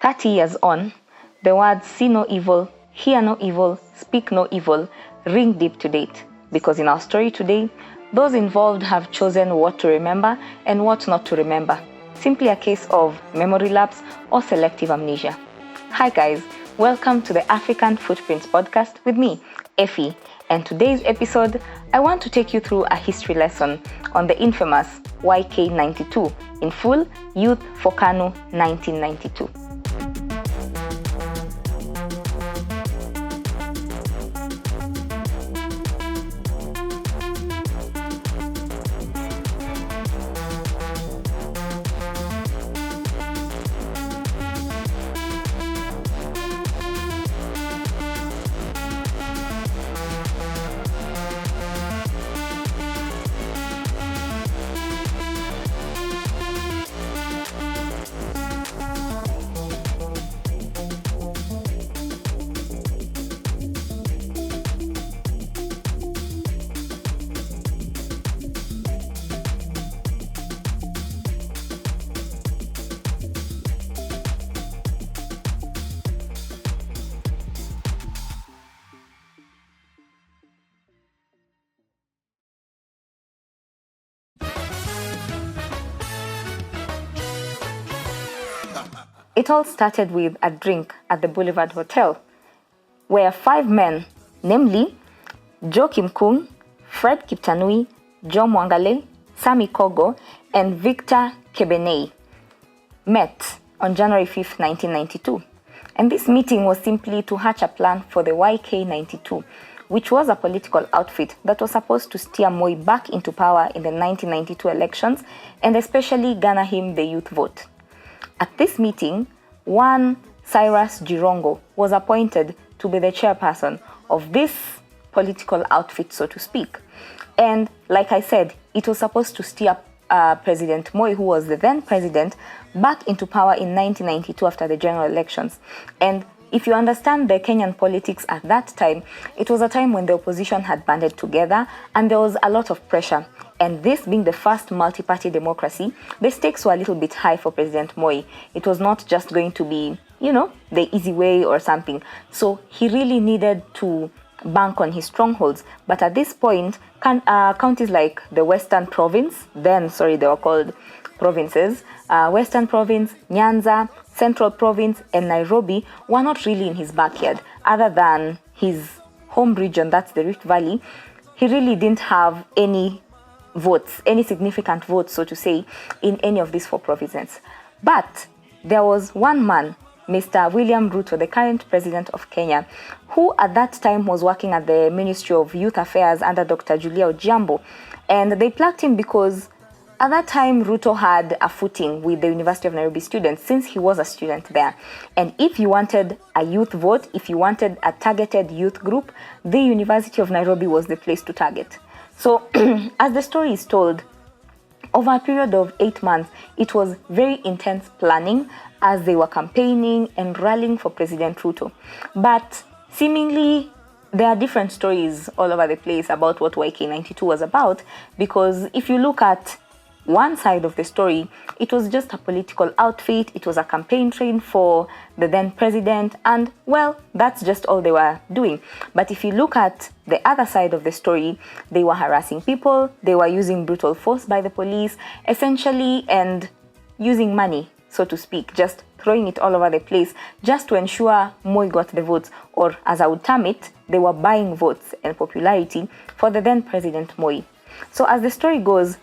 30 years on, the words see no evil, hear no evil, speak no evil ring deep to date, because in our story today, those involved have chosen what to remember and what not to remember. Simply a case of memory lapse or selective amnesia. Hi guys, welcome to the African Footprints podcast with me, Effie. And today's episode, I want to take you through a history lesson on the infamous YK92, in full, Youth for KANU 1992. It all started with a drink at the Boulevard Hotel, where 5 men, namely Joe Kim Kung, Fred Kiptanui, Joe Mwangale, Sami Kogo, and Victor Kebenei, met on January 5th, 1992. And this meeting was simply to hatch a plan for the YK92, which was a political outfit that was supposed to steer Moi back into power in the 1992 elections and especially garner him the youth vote. At this meeting, one Cyrus Jirongo was appointed to be the chairperson of this political outfit, so to speak. And like I said, it was supposed to steer President Moi, who was the then president, back into power in 1992 after the general elections. And if you understand the Kenyan politics at that time, it was a time when the opposition had banded together and there was a lot of pressure. And this being the first multi-party democracy, the stakes were a little bit high for President Moi. It was not just going to be, the easy way or something. So he really needed to bank on his strongholds. But at this point, counties like the Western Province, they were called provinces, Western Province, Nyanza, Central Province, and Nairobi were not really in his backyard. Other than his home region, that's the Rift Valley, he really didn't have any votes, any significant votes, so to say, in any of these 4 provinces. But there was one man, Mr. William Ruto, the current president of Kenya, who at that time was working at the Ministry of Youth Affairs under Dr. Julia Ojiambo. And they plucked him because at that time, Ruto had a footing with the University of Nairobi students since he was a student there. And if you wanted a youth vote, if you wanted a targeted youth group, the University of Nairobi was the place to target. So, as the story is told, over a period of 8 months, it was very intense planning as they were campaigning and rallying for President Ruto. But seemingly, there are different stories all over the place about what YK92 was about, because if you look at one side of the story, it was just a political outfit, it was a campaign train for the then president, and well, that's just all they were doing. But if you look at the other side of the story, they were harassing people, they were using brutal force by the police, essentially, and using money, so to speak, just throwing it all over the place, just to ensure Moi got the votes, or as I would term it, they were buying votes and popularity for the then president Moi. So as the story goes,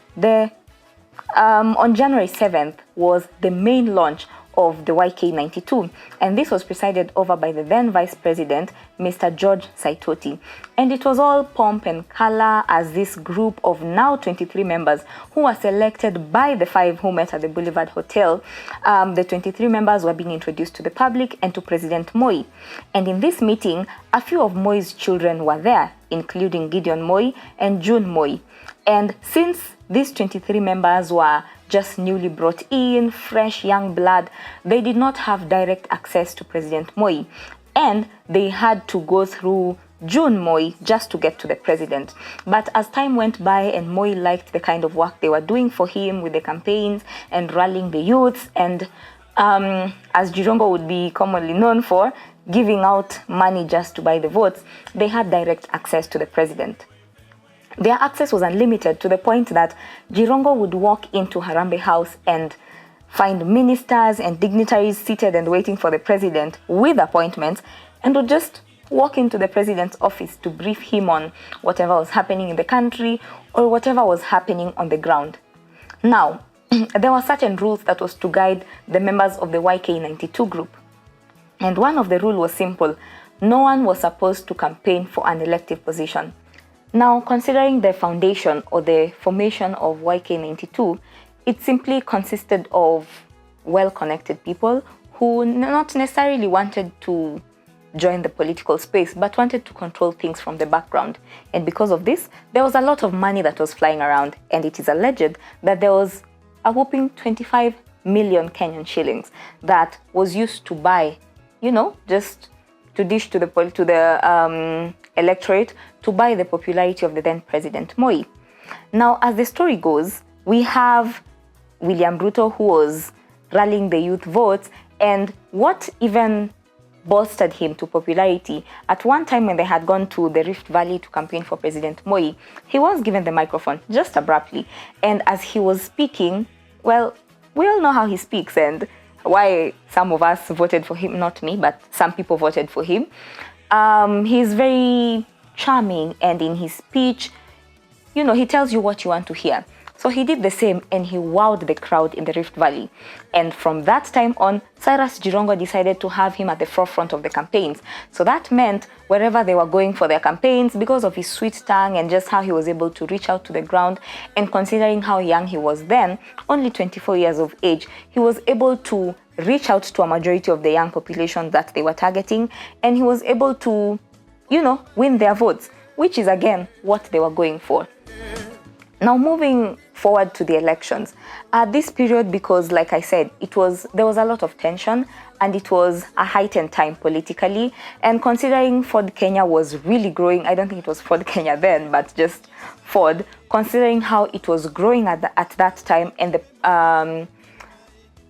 on January 7th was the main launch of the YK92, and this was presided over by the then Vice President, Mr. George Saitoti. And it was all pomp and color as this group of now 23 members who were selected by the 5 who met at the Boulevard Hotel. The 23 members were being introduced to the public and to President Moi. And in this meeting, a few of Moi's children were there, including Gideon Moi and June Moi. And since these 23 members were just newly brought in, fresh young blood, they did not have direct access to President Moi. And they had to go through June Moi just to get to the president. But as time went by and Moi liked the kind of work they were doing for him with the campaigns and rallying the youths and as Jirongo would be commonly known for, giving out money just to buy the votes, they had direct access to the president. Their access was unlimited to the point that Jirongo would walk into Harambe House and find ministers and dignitaries seated and waiting for the president with appointments, and would just walk into the president's office to brief him on whatever was happening in the country or whatever was happening on the ground. Now, there were certain rules that was to guide the members of the YK92 group. And one of the rules was simple. No one was supposed to campaign for an elective position. Now, considering the foundation or the formation of YK92, it simply consisted of well-connected people who not necessarily wanted to join the political space, but wanted to control things from the background. And because of this, there was a lot of money that was flying around, and it is alleged that there was a whopping 25 million Kenyan shillings that was used to buy, just to dish to the electorate, to buy the popularity of the then President Moi. Now, as the story goes, we have William Ruto, who was rallying the youth votes, and what even bolstered him to popularity, at one time when they had gone to the Rift Valley to campaign for President Moi, he was given the microphone just abruptly. And as he was speaking, well, we all know how he speaks and why some of us voted for him, not me, but some people voted for him. He's very charming, and in his speech, he tells you what you want to hear. So he did the same, and he wowed the crowd in the Rift Valley. And from that time on, Cyrus Jirongo decided to have him at the forefront of the campaigns. So that meant wherever they were going for their campaigns, because of his sweet tongue and just how he was able to reach out to the ground, and considering how young he was then, only 24 years of age, he was able to reach out to a majority of the young population that they were targeting, and he was able to, win their votes, which is again what they were going for. Now, moving forward to the elections, at this period, because like I said, there was a lot of tension, and it was a heightened time politically, and considering Ford Kenya was really growing, I don't think it was Ford Kenya then, but just Ford, considering how it was growing at that time, and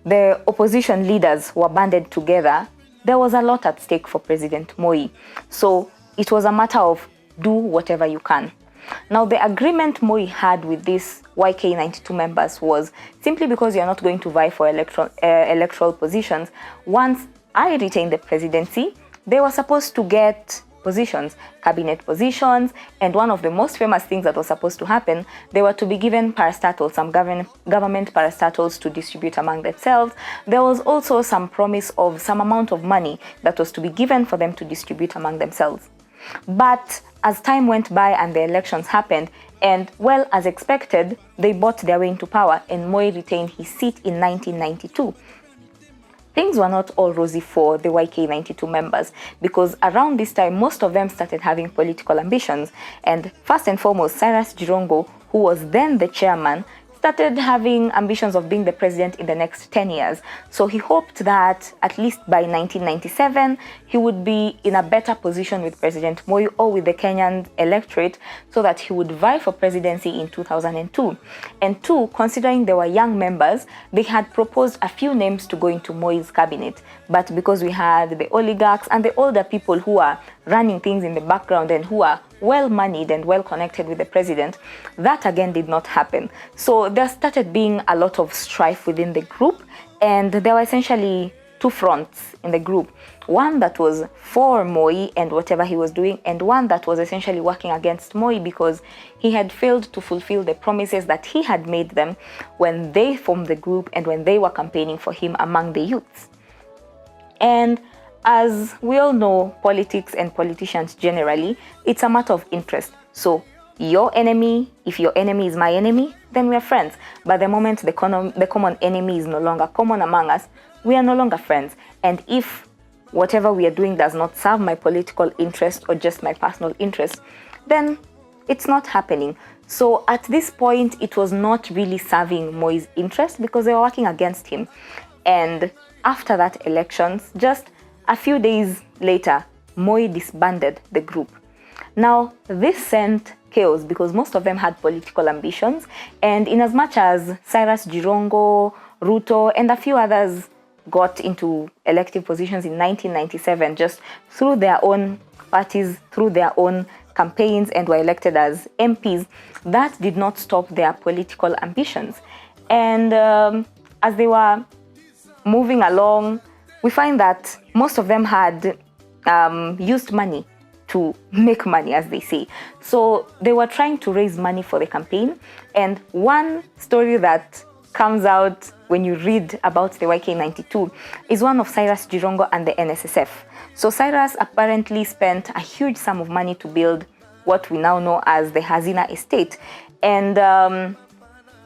the opposition leaders were banded together, there was a lot at stake for President Moi. So it was a matter of do whatever you can. Now, the agreement Moi had with these YK92 members was simply because you're not going to vie for electoral positions. Once I retained the presidency, they were supposed to get positions, cabinet positions, and one of the most famous things that was supposed to happen, they were to be given parastatals, some government parastatals to distribute among themselves. There was also some promise of some amount of money that was to be given for them to distribute among themselves. But as time went by and the elections happened, and well, as expected, they bought their way into power, and Moi retained his seat in 1992. Things were not all rosy for the YK92 members, because around this time, most of them started having political ambitions. And first and foremost, Cyrus Jirongo, who was then the chairman, started having ambitions of being the president in the next 10 years. So he hoped that at least by 1997, he would be in a better position with President Moi or with the Kenyan electorate, so that he would vie for presidency in 2002. And two, considering they were young members, they had proposed a few names to go into Moi's cabinet. But because we had the oligarchs and the older people who are running things in the background and who are well-moneyed and well-connected with the president, that again did not happen. So there started being a lot of strife within the group, and there were essentially two fronts in the group. One that was for Moi and whatever he was doing, and one that was essentially working against Moi because he had failed to fulfill the promises that he had made them when they formed the group and when they were campaigning for him among the youths. And as we all know, politics and politicians generally, it's a matter of interest. So your enemy, if your enemy is my enemy, then we are friends. But the moment the common enemy is no longer common among us, we are no longer friends. And if whatever we are doing does not serve my political interest or just my personal interest, then it's not happening. So at this point, it was not really serving Moi's interest because they were working against him. And after that elections, just a few days later, Moi disbanded the group. Now, this sent chaos because most of them had political ambitions, and in as much as Cyrus Jirongo, Ruto, and a few others got into elective positions in 1997 just through their own parties, through their own campaigns, and were elected as MPs, that did not stop their political ambitions. And as they were moving along, we find that most of them had used money to make money, as they say. So they were trying to raise money for the campaign. And one story that comes out when you read about the YK92 is one of Cyrus Jirongo and the NSSF. So Cyrus apparently spent a huge sum of money to build what we now know as the Hazina estate. And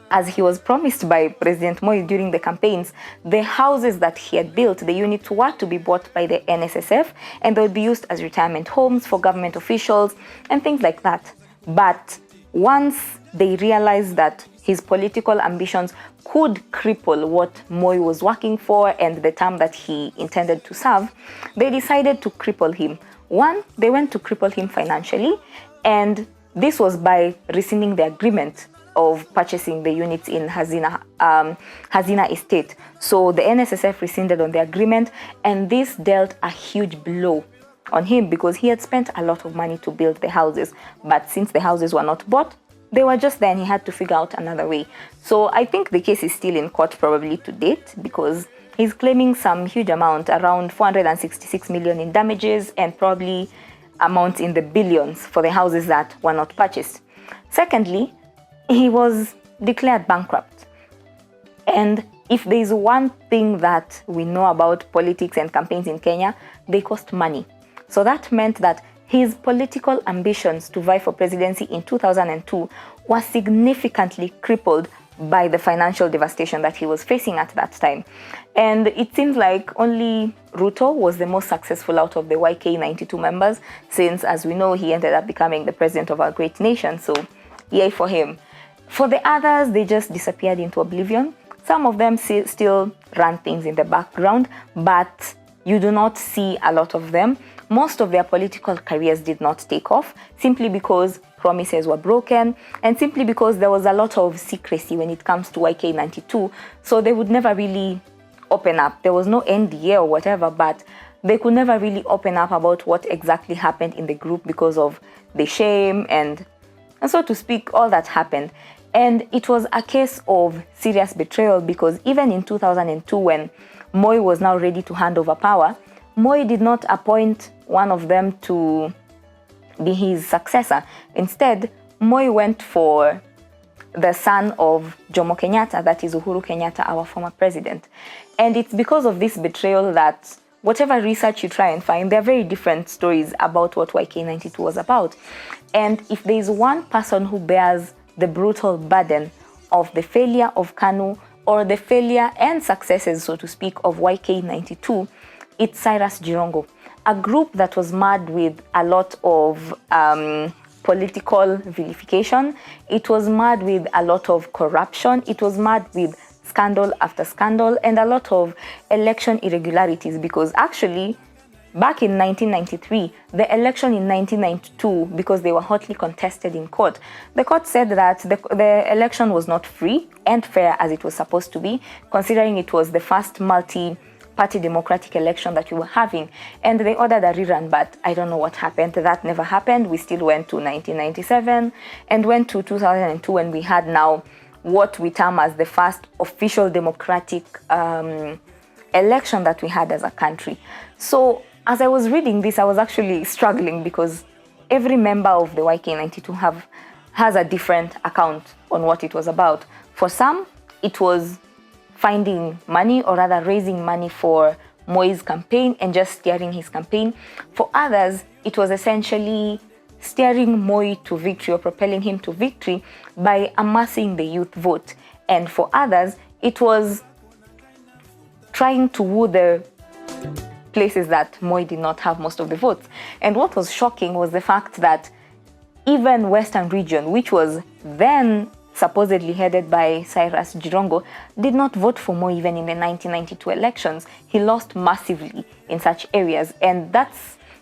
as he was promised by President Moi during the campaigns, the houses that he had built, the units, were to be bought by the NSSF, and they would be used as retirement homes for government officials and things like that. But once they realized that his political ambitions could cripple what Moi was working for and the term that he intended to serve, they decided to cripple him. One, they went to cripple him financially, and this was by rescinding the agreement of purchasing the units in Hazina estate. So the NSSF rescinded on the agreement, and this dealt a huge blow on him because he had spent a lot of money to build the houses. But since the houses were not bought, they were just there and he had to figure out another way. So I think the case is still in court probably to date because he's claiming some huge amount, around 466 million in damages and probably amounts in the billions for the houses that were not purchased. Secondly, he was declared bankrupt. And if there's one thing that we know about politics and campaigns in Kenya, they cost money. So that meant that his political ambitions to vie for presidency in 2002 were significantly crippled by the financial devastation that he was facing at that time. And it seems like only Ruto was the most successful out of the YK92 members, since, as we know, he ended up becoming the president of our great nation. So yay for him. For the others, they just disappeared into oblivion. Some of them still run things in the background, but you do not see a lot of them. Most of their political careers did not take off simply because promises were broken and simply because there was a lot of secrecy when it comes to YK92. So they would never really open up. There was no NDA or whatever, but they could never really open up about what exactly happened in the group because of the shame and so to speak, all that happened. And it was a case of serious betrayal because even in 2002, when Moi was now ready to hand over power, Moi did not appoint one of them to be his successor. Instead, Moi went for the son of Jomo Kenyatta, that is Uhuru Kenyatta, our former president. And it's because of this betrayal that whatever research you try and find, there are very different stories about what YK92 was about. And if there is one person who bears the brutal burden of the failure of KANU or the failure and successes, so to speak, of YK92, it's Cyrus Jirongo, a group that was marred with a lot of political vilification. It was marred with a lot of corruption. It was marred with scandal after scandal and a lot of election irregularities because actually, back in 1993, the election in 1992, because they were hotly contested in court, the court said that the election was not free and fair as it was supposed to be, considering it was the first multi-party democratic election that we were having. And they ordered a rerun, but I don't know what happened. That never happened. We still went to 1997 and went to 2002 when we had now what we term as the first official democratic election that we had as a country. So as I was reading this, I was actually struggling because every member of the YK92 has a different account on what it was about. For some, it was finding money or rather raising money for Moi's campaign and just steering his campaign. For others, it was essentially steering Moi to victory or propelling him to victory by amassing the youth vote. And for others, it was trying to woo the places that Moi did not have most of the votes. And what was shocking was the fact that even Western region, which was then supposedly headed by Cyrus Jirongo, did not vote for Moi even in the 1992 elections. He lost massively in such areas. And that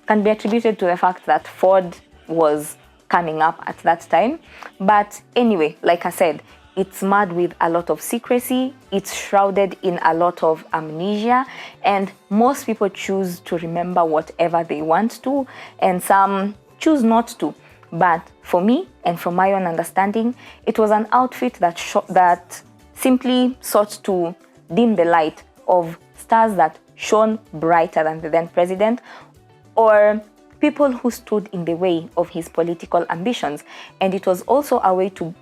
can be attributed to the fact that Ford was coming up at that time. But anyway, like I said, It's marred with a lot of secrecy, it's shrouded in a lot of amnesia, and most people choose to remember whatever they want to, and some choose not to. But for me, and from my own understanding, it was an outfit that simply sought to dim the light of stars that shone brighter than the then president, or people who stood in the way of his political ambitions. And it was also a way to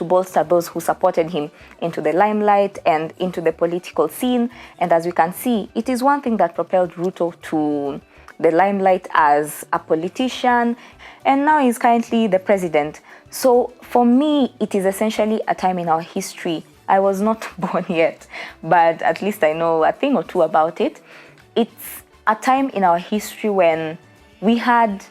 bolster those who supported him into the limelight and into the political scene. And as we can see, it is one thing that propelled Ruto to the limelight as a politician, and now he's currently the president. So for me, it is essentially a time in our history. I was not born yet, but at least I know a thing or two about it. It's a time in our history when we had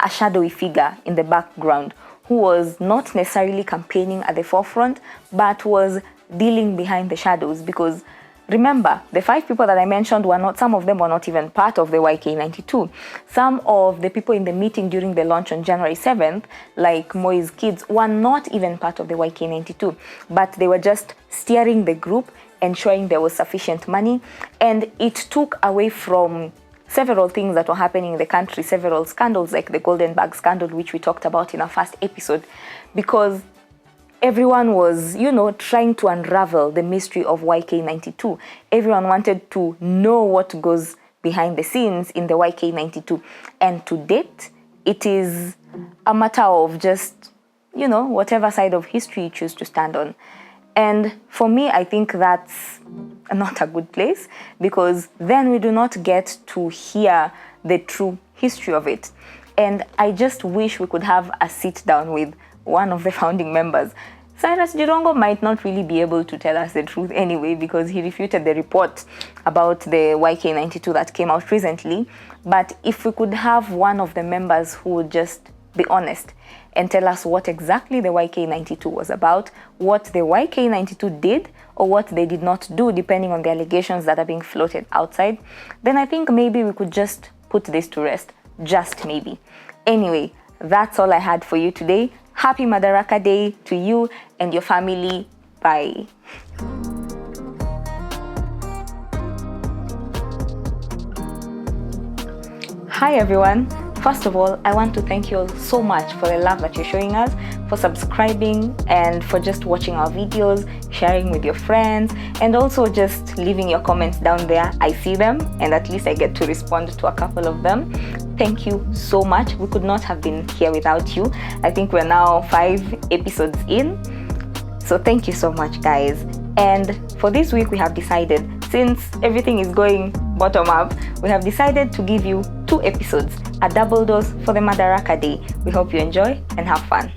a shadowy figure in the background who was not necessarily campaigning at the forefront, but was dealing behind the shadows. Because remember, the 5 people that I mentioned some of them were not even part of the YK92. Some of the people in the meeting during the launch on January 7th, like Moi's kids, were not even part of the YK92, but they were just steering the group, ensuring there was sufficient money. And it took away from several things that were happening in the country, several scandals like the Golden Bag scandal, which we talked about in our first episode, because everyone was, trying to unravel the mystery of YK92. Everyone wanted to know what goes behind the scenes in the YK92. And to date, it is a matter of just, whatever side of history you choose to stand on. And for me, I think that's not a good place, because then we do not get to hear the true history of it. And I just wish we could have a sit down with one of the founding members. Cyrus Jirongo might not really be able to tell us the truth anyway, because he refuted the report about the YK92 that came out recently. But if we could have one of the members who would just be honest and tell us what exactly the YK92 was about, what the YK92 did or what they did not do, depending on the allegations that are being floated outside, then I think maybe we could just put this to rest. Just maybe. Anyway, that's all I had for you today. Happy Madaraka Day to you and your family. Bye. Hi everyone. First of all, I want to thank you all so much for the love that you're showing us, for subscribing and for just watching our videos, sharing with your friends, and also just leaving your comments down there. I see them and at least I get to respond to a couple of them. Thank you so much. We could not have been here without you. I think we're now 5 episodes in. So thank you so much, guys. And for this week, we have decided, since everything is going bottom up, we have decided to give you 2 episodes, a double dose for the Madaraka Day. We hope you enjoy and have fun.